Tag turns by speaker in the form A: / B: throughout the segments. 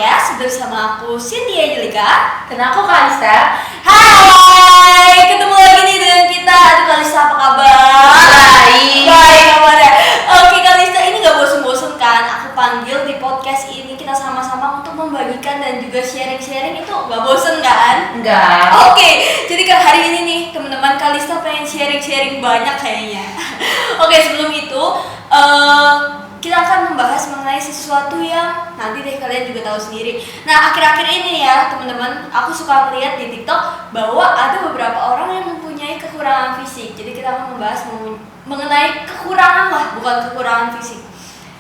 A: Podcast bersama aku Cynthia Angelika
B: dan aku Kalista.
A: Hai, ketemu lagi nih dengan kita. Aduh Kalista, apa kabar? Baik kabarnya. Oke Kalista, ini gak bosen-bosen kan? Aku panggil di podcast ini kita sama-sama untuk membagikan dan juga sharing-sharing. Itu gak bosen kan?
B: Enggak.
A: Oke, jadi hari ini nih teman-teman Kalista pengen sharing-sharing banyak kayaknya. Oke, sebelum itu kita akan membahas mengenai sesuatu yang nanti deh kalian juga tahu sendiri. Nah, akhir-akhir ini ya teman-teman, aku suka melihat di TikTok bahwa ada beberapa orang yang mempunyai kekurangan fisik. Jadi kita akan membahas mengenai kekurangan lah, bukan kekurangan fisik.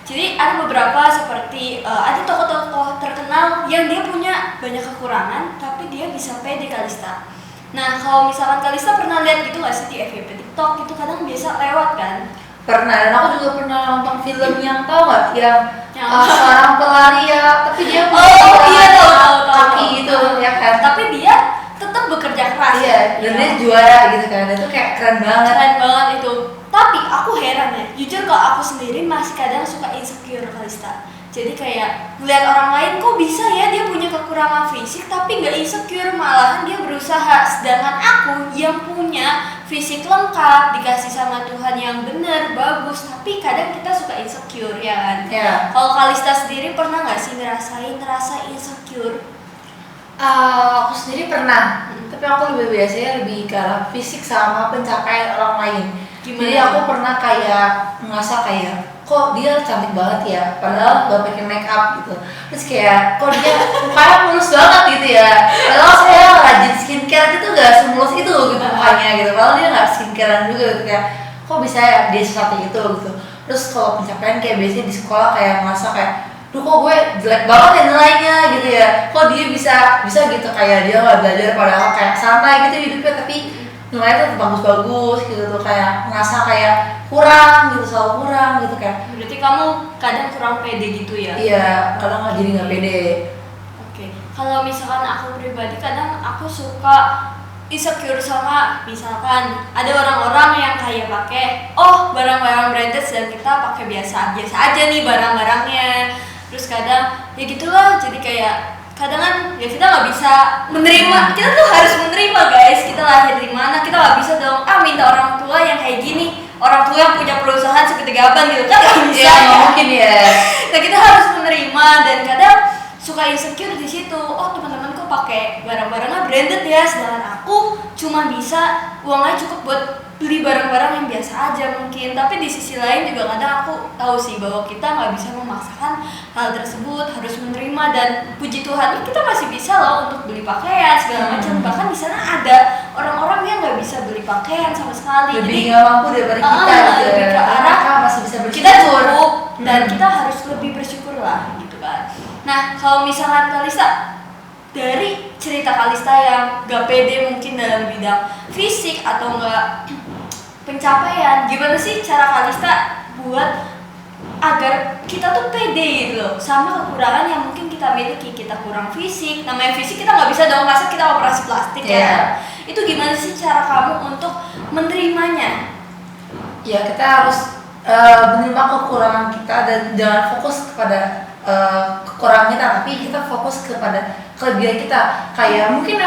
A: Jadi ada beberapa seperti ada tokoh-tokoh terkenal yang dia punya banyak kekurangan, tapi dia bisa pede Kalista. Nah, kalau misalkan Kalista pernah lihat gitu nggak sih di FYP TikTok itu kadang biasa lewat kan?
B: Pernah, dan aku juga pernah nonton film yang tahu nggak yang seorang pelari ya, tapi dia
A: tahu
B: kaki gitu ya kan.
A: Tapi dia tetap bekerja keras.
B: Iya, dan dia juara gitu kan. Itu kayak keren banget.
A: Keren banget itu. Tapi aku heran ya, jujur kok aku sendiri masih kadang suka insecure Kalista. Jadi kayak ngeliat orang lain kok bisa ya dia punya kekurangan fisik tapi nggak insecure, malahan dia berusaha. Sedangkan aku yang punya fisik lengkap, dikasih sama Tuhan yang benar, bagus, tapi kadang kita suka insecure ya kan?
B: Yeah.
A: Kalau Kalista sendiri pernah nggak sih ngerasa insecure?
B: Aku sendiri pernah, tapi aku biasanya lebih ke arah fisik sama pencapaian orang lain.
A: Gimana?
B: Jadi aku pernah kayak ngerasa kayak kok dia cantik banget ya, padahal gak pakai make up gitu. Terus kayak kok dia mukanya mulus banget gitu ya, padahal saya rajin skincare gitu gak semulus itu gitu mukanya gitu. Padahal dia gak skincarean juga gitu, kayak kok bisa ya dia seperti itu gitu. Terus kalau pencapaian kayak biasanya di sekolah kayak ngerasa kayak duh kok gue jelek banget ya nilainya gitu ya, kok dia bisa gitu, kayak dia gak belajar padahal kayak santai gitu hidupnya tapi nilainya tuh bagus-bagus gitu tuh, kayak ngerasa kayak kurang gitu, selalu kurang gitu kayak.
A: Berarti kamu kadang kurang pede gitu ya?
B: Iya, kadang nggak, jadi nggak pede.
A: Oke, kalau misalkan aku pribadi kadang aku suka insecure sama misalkan ada orang-orang yang kayak pakai barang-barang branded dan kita pakai biasa aja nih barang-barangnya. Terus kadang ya gitulah, jadi kayak kadang kan ya kita nggak bisa menerima, kita tuh harus menerima guys, kita lahir di mana, kita nggak bisa dong minta orang tua yang kayak gini, orang tua yang punya perusahaan seperti Gaban gitu kan nggak bisa
B: ya, mungkin ya.
A: Nah kita harus menerima, dan kadang suka insecure di situ. Teman-temanku pakai barang-barangnya branded ya, sedangkan aku cuma bisa uangnya cukup buat beli barang-barang yang biasa aja mungkin. Tapi di sisi lain juga kadang aku tahu sih bahwa kita nggak bisa memaksakan hal tersebut, harus menerima. Dan puji Tuhan kita masih bisa loh untuk beli pakaian segala macam. Bahkan di sana ada orang-orang yang nggak bisa beli pakaian sama sekali,
B: lebih nggak mampu daripada kita gitu,
A: lebih ke arah
B: masih bisa bersyukur.
A: Kita cukup dan kita harus lebih bersyukur lah gitu kan. Nah kalau misalkan Kalista, dari cerita Kalista yang gak pede mungkin dalam bidang fisik atau enggak pencapaian, gimana sih cara Kalista buat agar kita tuh pede gitu loh sama kekurangan yang mungkin kita miliki? Kita kurang fisik, namanya fisik kita nggak bisa dong, masa kita operasi plastik ya. Itu gimana sih cara kamu untuk menerimanya?
B: Ya kita harus menerima kekurangan kita dan jangan fokus kepada kekurangan kita, tapi kita fokus kepada kelebihan kita. Kayak mungkin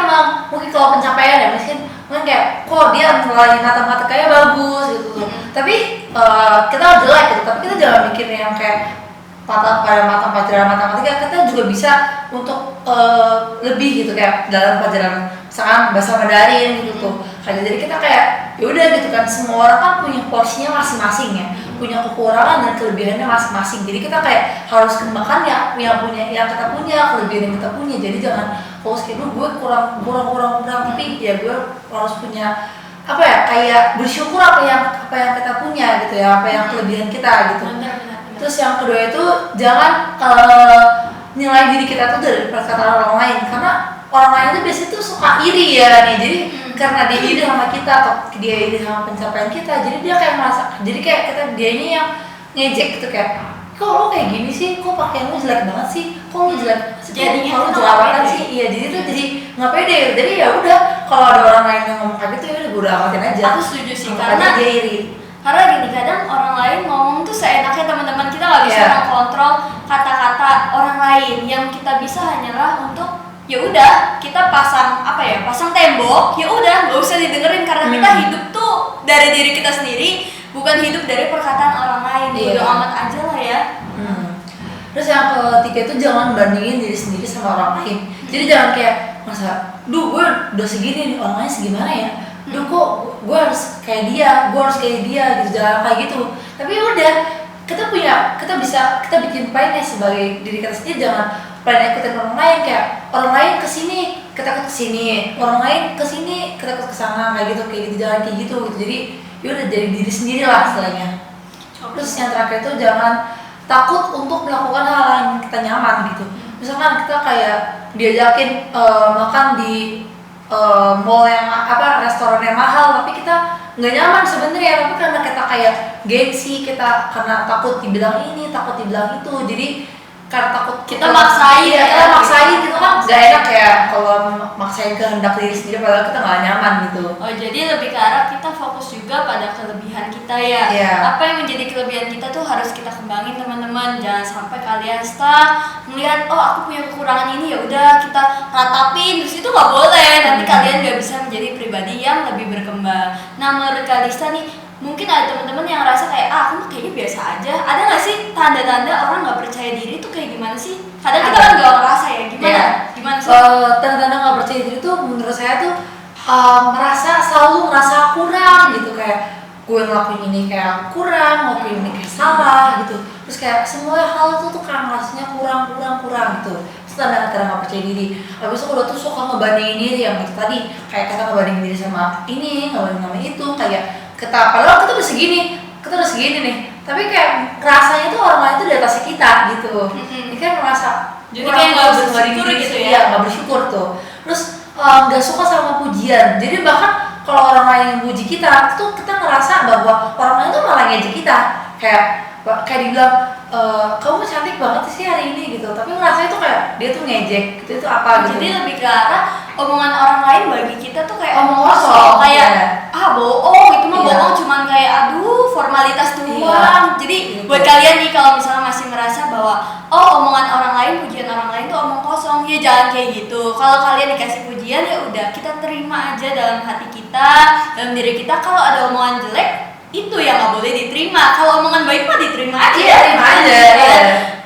B: kalau pencapaian ya mungkin kayak kok dia nilai matematikanya bagus gitu, tapi kita jelek gitu, tapi kita jangan mikir yang kayak pada pelajaran matematika kita juga bisa untuk lebih gitu, kayak dalam pelajaran misalkan bahasa Mandarin gitu tuh. Jadi kita kayak yaudah gitu kan, semua orang kan punya porsinya masing-masing ya, punya kekurangan dan kelebihannya masing-masing. Jadi kita kayak harus kembangkan yang kita punya, kelebihan yang kita punya. Jadi jangan fokus kayak gue kurang, tapi ya gue harus punya kayak bersyukur apa yang kita punya gitu ya, apa yang kelebihan kita gitu. Terus yang kedua itu jangan nilai diri kita tuh dari perkataan orang lain, karena orang lain tuh biasanya tuh suka iri ya nih. Jadi karena dia iri sama kita atau dia iri sama pencapaian kita, jadi dia kayak merasa, jadi kayak dia ini yang ngejek gitu, kayak kok lo kayak gini sih, kok pakaian lo jelek banget sih, kok lo jelek,
A: jadinya
B: kalau jerawatan sih, iya jadi tuh jadi nggak pede. Jadi ya udah, kalau ada orang lain yang ngomong kayak gitu ya udah gue amatin aja.
A: Aku setuju sih, karena
B: dia iri.
A: Karena gini, kadang orang lain ngomong tuh seenaknya, teman-teman, kita nggak bisa
B: Iya.
A: mengkontrol kata-kata orang lain. Yang kita bisa hanyalah untuk ya udah kita pasang pasang tembok, ya udah nggak usah didengerin, karena kita hidup tuh dari diri kita sendiri, bukan hidup dari perkataan orang lain. Bodo amat aja lah ya.
B: Terus yang ketiga itu jangan bandingin diri sendiri sama orang lain. Jadi jangan kayak masa, duh gue udah segini nih, orang lain segimana ya, duh kok gue harus kayak dia, gue harus kayak dia gitu, jangan kayak gitu. Tapi udah, kita bikin plan ya sebagai diri kita sendiri, jangan plan ikutin orang lain, kayak orang lain kesini kita ikut kesini, orang lain kesini kita ikut kesana, kayak gitu, jangan kayak gitu. Jadi udah jadi diri sendiri lah istilahnya. Terus yang terakhir itu jangan takut untuk melakukan hal yang kita nyaman gitu. Misalkan kita kayak diajakin makan di mall yang restoran yang mahal, tapi kita nggak nyaman sebenarnya, tapi karena kita kayak gengsi, kita karena takut dibilang ini, takut dibilang itu, jadi karena takut
A: kita maksain,
B: kita maksain gitu kan nggak enak ya kalau maksain kehendak diri sendiri padahal kita nggak nyaman gitu.
A: Oh, jadi lebih ke arah kita fokus juga pada kelebihan kita ya. Apa yang menjadi kelebihan kita tuh harus kita kembangin, teman-teman. Jangan sampai kalian stuck melihat, oh aku punya kekurangan ini, ya udah kita ratapin, terus itu nggak boleh. Nanti kalian nggak bisa menjadi pribadi yang lebih berkembang. Nah, menurut Kalista nih, mungkin ada teman-teman yang ngerasa kayak aku kayaknya biasa aja. Ada nggak sih tanda-tanda orang nggak percaya diri tuh kayak gimana sih? Kadang kita kan nggak ngerasa ya, gimana sih?
B: Tanda-tanda nggak percaya diri tuh menurut saya tuh selalu merasa kurang gitu, kayak gue ngelakuin ini kayak kurang, ngelakuin ini kayak salah gitu. Terus kayak semua hal tuh kayak rasanya kurang gitu. Itu tanda-tanda nggak percaya diri. Habis itu udah tuh suka ngebandingin diri yang itu tadi, kayak kita ngebandingin diri sama ini, ngebandingin sama itu, kayak padahal kita udah segini nih, tapi kayak rasanya tuh orang lain tuh di atas kita gitu. Ini kan merasa
A: jadi kayak nggak bersyukur gitu ya?
B: Iya, nggak bersyukur tuh. Terus nggak suka sama pujian. Jadi bahkan kalau orang lain yang puji kita, tuh kita ngerasa bahwa orang lain tuh malah ngejek kita. Kayak dibilang, kamu cantik banget sih hari ini gitu. Tapi ngerasanya tuh kayak dia tuh ngejek gitu, itu apa gitu.
A: Jadi lebih ke arah omongan orang lain bagi kita tuh kayak
B: omong kosong,
A: kayak bohong, itu mah bohong, cuman kayak aduh formalitas doang. Jadi buat kalian nih kalau misalnya masih merasa bahwa omongan orang lain, pujian orang lain tuh omong kosong, ya jangan kayak gitu. Kalau kalian dikasih pujian, ya udah kita terima aja dalam hati kita, dalam diri kita. Kalau ada omongan jelek, itu yang nggak boleh diterima. Kalau omongan baik mah diterima aja.
B: Terima aja.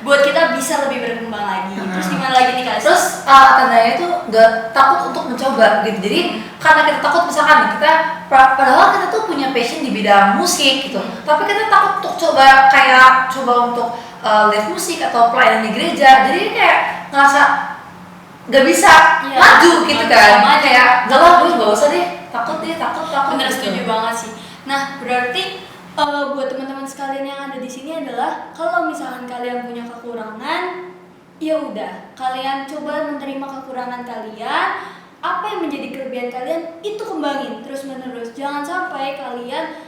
A: Buat kita bisa lebih berkembang lagi. Terus gimana lagi nih, Kak?
B: Terus tandanya itu nggak takut untuk mencoba gitu. Jadi karena kita takut, misalkan kita padahal kita tuh punya passion di bidang musik gitu, tapi kita takut untuk coba untuk live musik atau pelayanan di gereja. Jadi kayak ngerasa nggak bisa maju gitu kan. Kayak nggak usah deh, takut.
A: Bener,
B: gitu.
A: setuju banget sih. Nah, berarti buat teman-teman sekalian yang ada di sini adalah kalau misalkan kalian punya kekurangan, ya udah kalian coba menerima kekurangan kalian. Apa yang menjadi kelebihan kalian itu kembangin terus-menerus. Jangan sampai kalian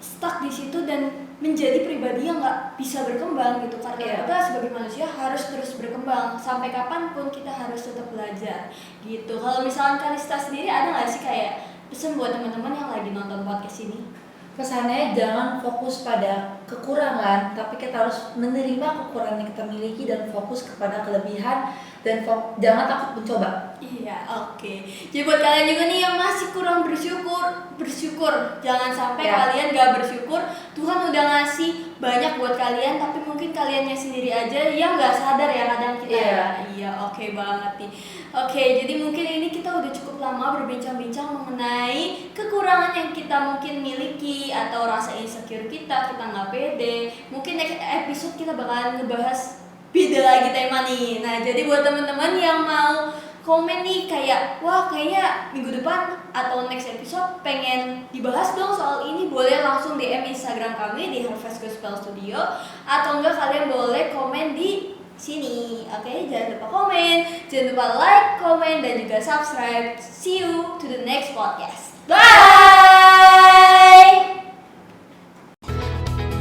A: stuck di situ dan menjadi pribadi yang nggak bisa berkembang gitu. Karena kita sebagai manusia harus terus berkembang. Sampai kapanpun kita harus tetap belajar gitu. Kalau misalkan Kalista sendiri ada nggak sih kayak pesan buat teman-teman yang lagi nonton podcast ini?
B: Pesannya jangan fokus pada kekurangan, tapi kita harus menerima kekurangan yang kita miliki dan fokus kepada kelebihan, dan jangan takut mencoba.
A: Iya, oke. Jadi buat kalian juga nih yang masih kurang bersyukur. Jangan sampai kalian gak bersyukur. Tuhan udah ngasih banyak buat kalian, tapi mungkin kaliannya sendiri aja yang gak sadar ya kadang kita. Iya, oke banget nih. Oke, jadi mungkin ini kita udah cukup lama berbincang-bincang mengenai kekurangan yang kita mungkin miliki atau rasa insecure kita nggak pede. Mungkin next episode kita bakalan ngebahas beda lagi tema nih. Nah, jadi buat teman-teman yang mau komen nih kayak, wah kayaknya minggu depan atau next episode pengen dibahas dong soal ini, boleh langsung DM Instagram kami di Harvest Gospel Studio, atau enggak kalian boleh komen di sini. Oke, jangan lupa komen, jangan lupa like, komen, dan juga subscribe. See you to the next podcast. Bye!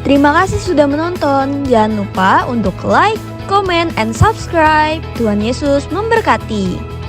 C: Terima kasih sudah menonton. Jangan lupa untuk like, comment, and subscribe. Tuhan Yesus memberkati.